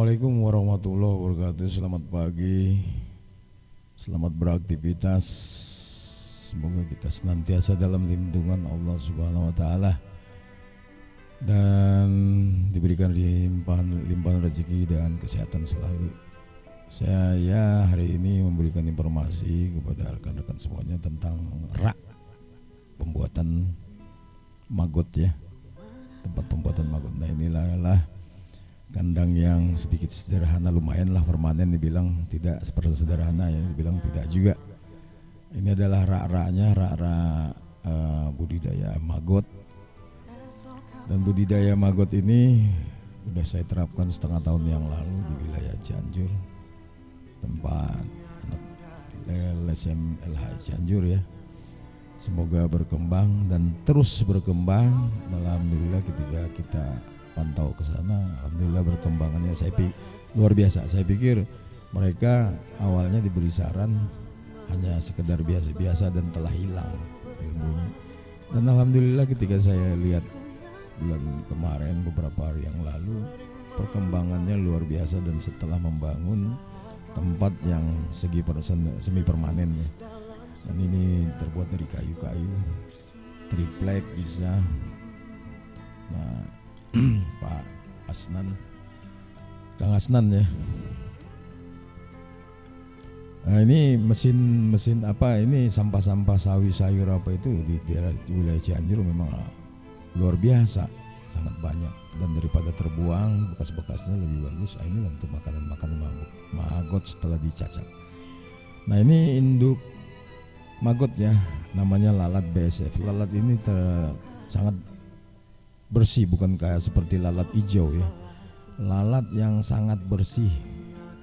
Assalamualaikum warahmatullahi wabarakatuh. Selamat pagi, selamat beraktivitas. Semoga kita senantiasa dalam lindungan Allah Subhanahu wa Ta'ala dan diberikan limpahan rezeki dan kesehatan selalu. Saya hari ini memberikan informasi kepada rekan-rekan semuanya tentang rak pembuatan maggot ya, tempat pembuatan maggot. Nah inilah kandang yang sedikit sederhana, lumayan lah permanen, dibilang tidak seperti sederhana ya, dibilang tidak juga. Ini adalah rak-raknya, rak-rak budidaya maggot. Dan budidaya maggot ini sudah saya terapkan setengah tahun yang lalu di wilayah Cianjur, tempat anak LSM LH Cianjur ya. Semoga berkembang dan terus berkembang. Alhamdulillah ketika kita pantau ke sana, alhamdulillah berkembangannya luar biasa. Saya pikir mereka awalnya diberi saran hanya sekedar biasa-biasa dan telah hilang ilmunya. Dan alhamdulillah ketika saya lihat bulan kemarin beberapa hari yang lalu, perkembangannya luar biasa. Dan setelah membangun tempat yang semi permanen ya, dan ini terbuat dari kayu-kayu triplek bisa. Nah Pak Asnan, Kang Asnan ya. Nah ini mesin apa ini, sampah-sampah sawi sayur apa itu di daerah wilayah Cianjur memang luar biasa, sangat banyak. Dan daripada terbuang bekas-bekasnya lebih bagus. Ini untuk makanan maggot setelah dicacah. Nah ini induk maggot ya, namanya lalat BSF. Lalat ini sangat bersih, bukan kayak seperti lalat hijau ya. Lalat yang sangat bersih,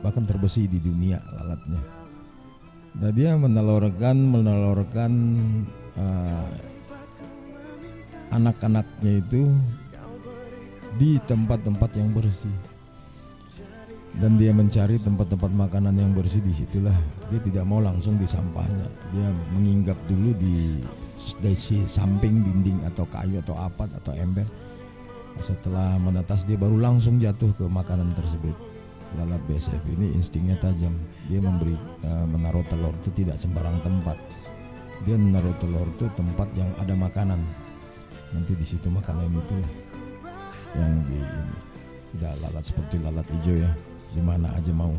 bahkan terbersih di dunia lalatnya. Nah dia menelurkan anak-anaknya itu di tempat-tempat yang bersih. Dan dia mencari tempat-tempat makanan yang bersih, disitulah dia tidak mau langsung di sampahnya. Dia menginggap dulu di samping dinding atau kayu atau apat atau ember. Setelah menetas dia baru langsung jatuh ke makanan tersebut. Lalat BSF ini instingnya tajam. Dia menaruh telur itu tidak sembarang tempat. Dia menaruh telur itu tempat yang ada makanan. Nanti di situ makanan itulah yang tidak lalat seperti lalat hijau ya, di mana aja mau.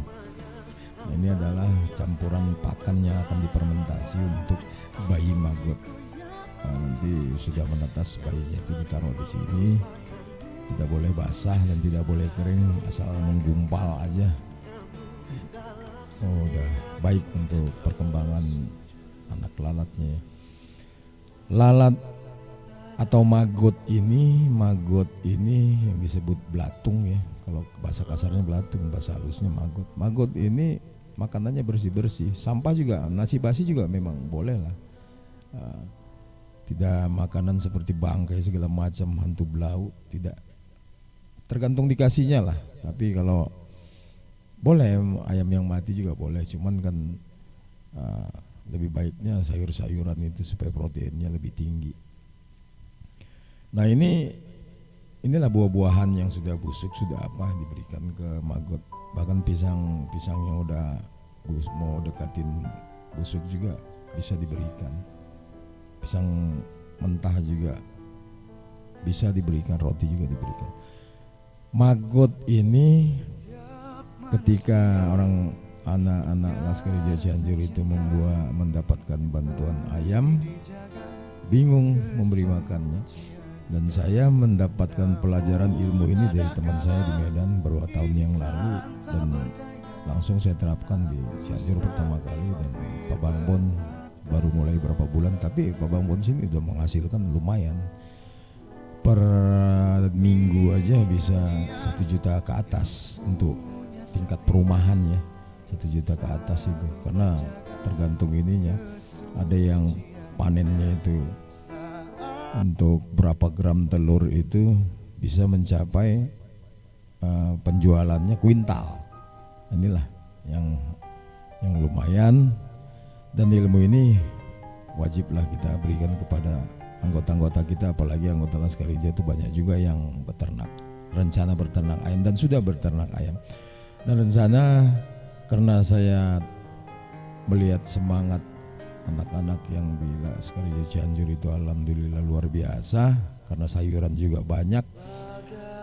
Nah, ini adalah campuran pakan yang akan difermentasi untuk bayi maggot. Nah, nanti sudah menetas bayinya itu ditaruh di sini, tidak boleh basah dan tidak boleh kering, asal menggumpal aja. Udah baik untuk perkembangan anak lalatnya. Lalat atau maggot ini yang disebut belatung ya. Kalau bahasa kasarnya belatung, bahasa halusnya maggot. Maggot ini makanannya bersih-bersih. Sampah juga, nasi basi juga memang boleh lah. Tidak makanan seperti bangkai segala macam, hantu belau, tidak. Tergantung dikasihnya lah. Tapi kalau boleh ayam yang mati juga boleh, cuman kan lebih baiknya sayur-sayuran itu supaya proteinnya lebih tinggi. Nah inilah buah-buahan yang sudah busuk, sudah apa, diberikan ke maggot. Bahkan pisang yang udah mau dekatin busuk juga bisa diberikan. Pisang mentah juga bisa diberikan, roti juga diberikan. Maggot ini ketika anak-anak Laskar Hijau Cianjur itu mendapatkan bantuan ayam, bingung memberi makannya. Dan saya mendapatkan pelajaran ilmu ini dari teman saya di Medan beberapa tahun yang lalu, dan langsung saya terapkan di Cianjur pertama kali. Dan Pak Bangbon baru mulai berapa bulan, tapi Pak Bangbon sini udah menghasilkan lumayan. Per minggu aja bisa 1 juta ke atas untuk tingkat perumahan ya, 1 juta ke atas itu, karena tergantung ininya. Ada yang panennya itu untuk berapa gram telur itu bisa mencapai penjualannya kuintal. Inilah yang lumayan, dan ilmu ini wajiblah kita berikan kepada anggota-anggota kita, apalagi anggota Laskar Hijau itu banyak juga yang rencana berternak ayam dan sudah berternak ayam. Dan rencana karena saya melihat semangat anak-anak yang di Laskar Hijau Cianjur itu alhamdulillah luar biasa, karena sayuran juga banyak.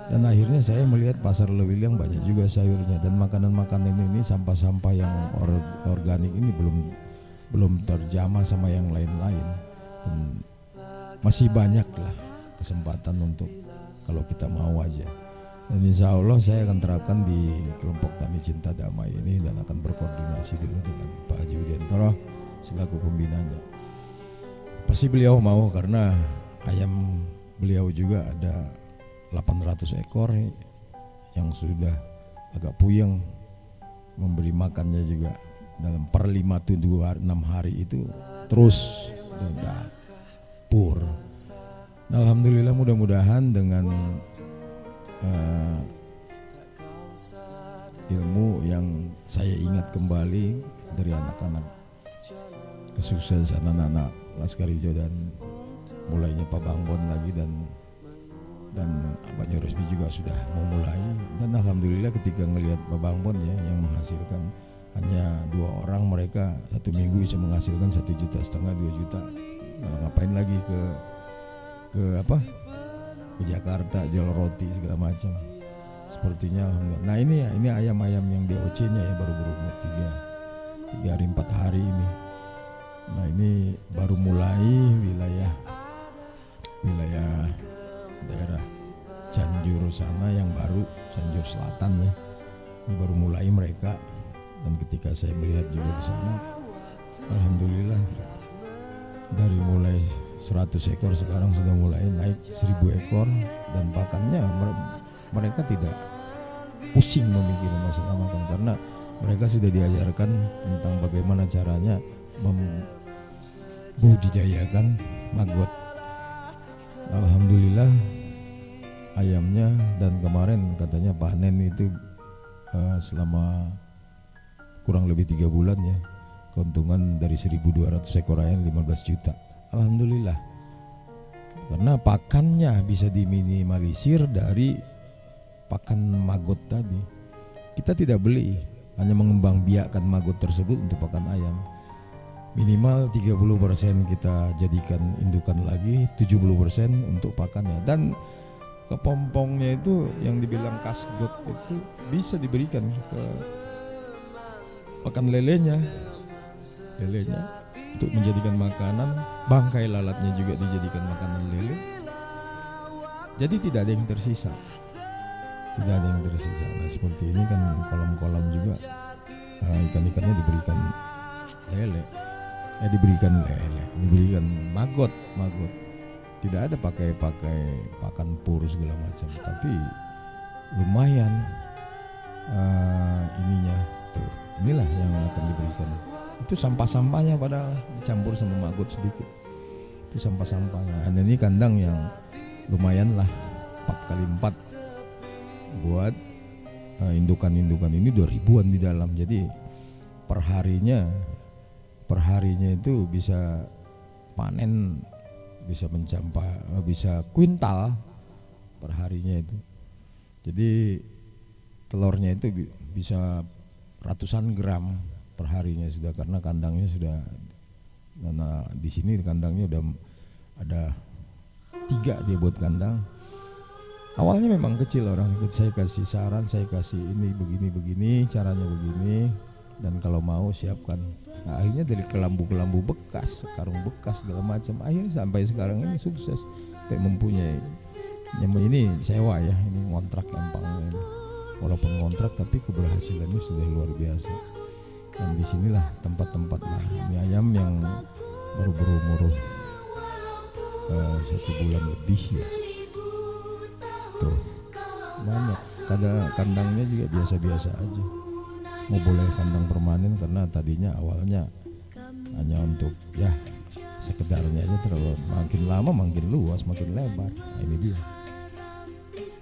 Dan akhirnya saya melihat pasar Lewiliang banyak juga sayurnya, dan makanan-makanan ini sampah-sampah yang organik ini belum terjamah sama yang lain-lain. Dan masih banyak lah kesempatan untuk kalau kita mau aja. Dan insya Allah saya akan terapkan di kelompok Tani Cinta Damai ini, dan akan berkoordinasi dulu dengan Pak Haji Widiantoro selaku pembinanya. Pasti beliau mau, karena ayam beliau juga ada 800 ekor yang sudah agak puyeng memberi makannya juga dalam per 5-6 hari itu terus dan pur. Nah, alhamdulillah mudah-mudahan dengan ilmu yang saya ingat kembali dari anak-anak, kesuksesan anak-anak Laskar Hijau, dan mulainya Pak Bangbon lagi, dan Abahnya Rosmi juga sudah memulai. Dan alhamdulillah ketika ngelihat Pak Bangbon ya yang menghasilkan hanya 2 orang, mereka 1 minggu bisa menghasilkan 1,5 juta, 2 juta. Nah, ngapain lagi ke Jakarta jual roti segala macam. Sepertinya alhamdulillah. Nah ini ayam-ayam yang DOC-nya ya baru berumur 3 hari 4 hari ini. Nah ini baru mulai wilayah daerah Cianjur sana yang baru, Cianjur Selatan ya. Ini baru mulai mereka, dan ketika saya melihat juga di sana, alhamdulillah dari mulai 100 ekor sekarang sudah mulai naik 1.000 ekor, dan pakannya mereka tidak pusing memikirkan masalah makan, karena mereka sudah diajarkan tentang bagaimana caranya membudidayakan maggot. Alhamdulillah ayamnya, dan kemarin katanya panen itu selama kurang lebih 3 bulan ya, keuntungan dari 1.200 ekor ayam 15 juta. Alhamdulillah, karena pakannya bisa diminimalisir dari pakan maggot tadi. Kita tidak beli, hanya mengembangbiakkan maggot tersebut untuk pakan ayam. Minimal 30% kita jadikan indukan lagi, 70% untuk pakannya. Dan kepompongnya itu yang dibilang kasgot itu bisa diberikan ke pakan lelenya untuk menjadikan makanan. Bangkai lalatnya juga dijadikan makanan lele. Jadi tidak ada yang tersisa. Nah seperti ini kan kolam-kolam juga, ikan-ikannya diberikan diberikan maggot. Tidak ada pakai pakan pur segala macam, tapi lumayan ininya tuh. Inilah yang akan diberikan. Itu sampah-sampahnya padahal dicampur sama maggot sedikit. Itu sampah-sampahnya. Dan ini kandang yang lumayan lah, 4x4 buat indukan-indukan ini 2.000-an di dalam. Jadi perharinya itu bisa panen, bisa kuintal perharinya itu. Jadi telurnya itu bisa ratusan gram perharinya sudah, karena kandangnya sudah. Nah di sini kandangnya udah ada 3 dia buat kandang. Awalnya memang kecil, orang ikut saya kasih saran, saya kasih ini begini caranya begini, dan kalau mau siapkan. Nah, akhirnya dari kelambu bekas, karung bekas segala macam, akhirnya sampai sekarang ini sukses, kayak mempunyai ini sewa ya, ini ngontrak gampangnya ini. Walaupun ngontrak tapi keberhasilannya sudah luar biasa. Dan disinilah tempat-tempat, nah ini ayam yang baru berumur 1 bulan lebih ya. Tuh banyak, kandangnya juga biasa-biasa aja. Mau boleh kandang permanen, karena tadinya awalnya hanya untuk ya sekedarnya aja, terlalu makin lama makin luas, makin lebar. Nah, ini dia.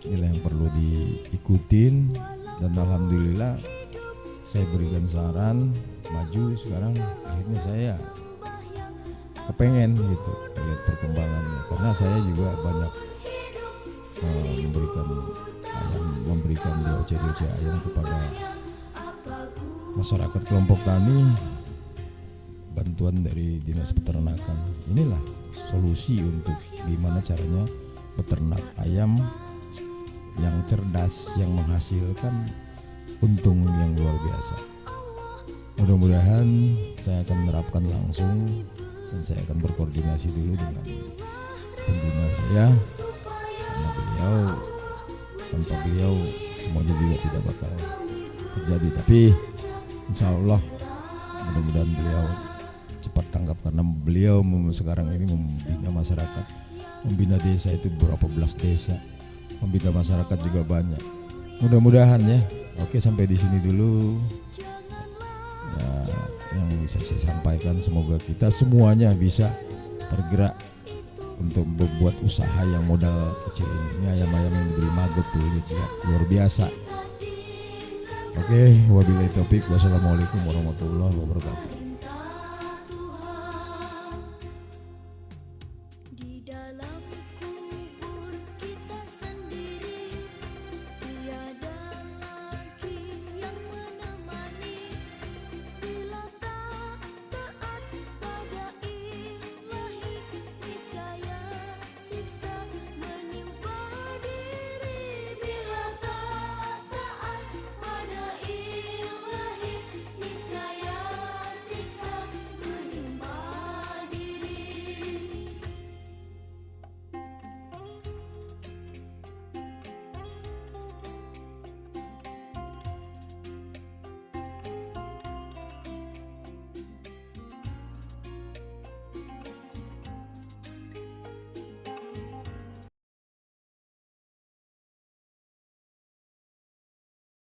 Inilah yang perlu diikutin, dan alhamdulillah saya berikan saran maju sekarang, akhirnya saya kepengen gitu lihat perkembangannya, karena saya juga banyak memberikan DOC ayam kepada masyarakat kelompok tani, bantuan dari Dinas Peternakan. Inilah solusi untuk gimana caranya peternak ayam yang cerdas, yang menghasilkan untung yang luar biasa. Mudah-mudahan saya akan menerapkan langsung, dan saya akan berkoordinasi dulu dengan pembina saya, karena beliau, tanpa beliau semuanya juga tidak bakal terjadi. Tapi insya Allah mudah-mudahan beliau cepat tanggap, karena beliau sekarang ini membina masyarakat, membina desa itu berapa belas desa, membina masyarakat juga banyak. Mudah-mudahan ya. Oke, sampai di sini dulu ya, yang bisa saya sampaikan. Semoga kita semuanya bisa tergerak untuk membuat usaha yang modal kecil ini. Ini ayam-ayam yang diberi maggot tuh, ini luar biasa. Oke, wabillahi taufik. Wassalamualaikum warahmatullahi wabarakatuh. Di dalam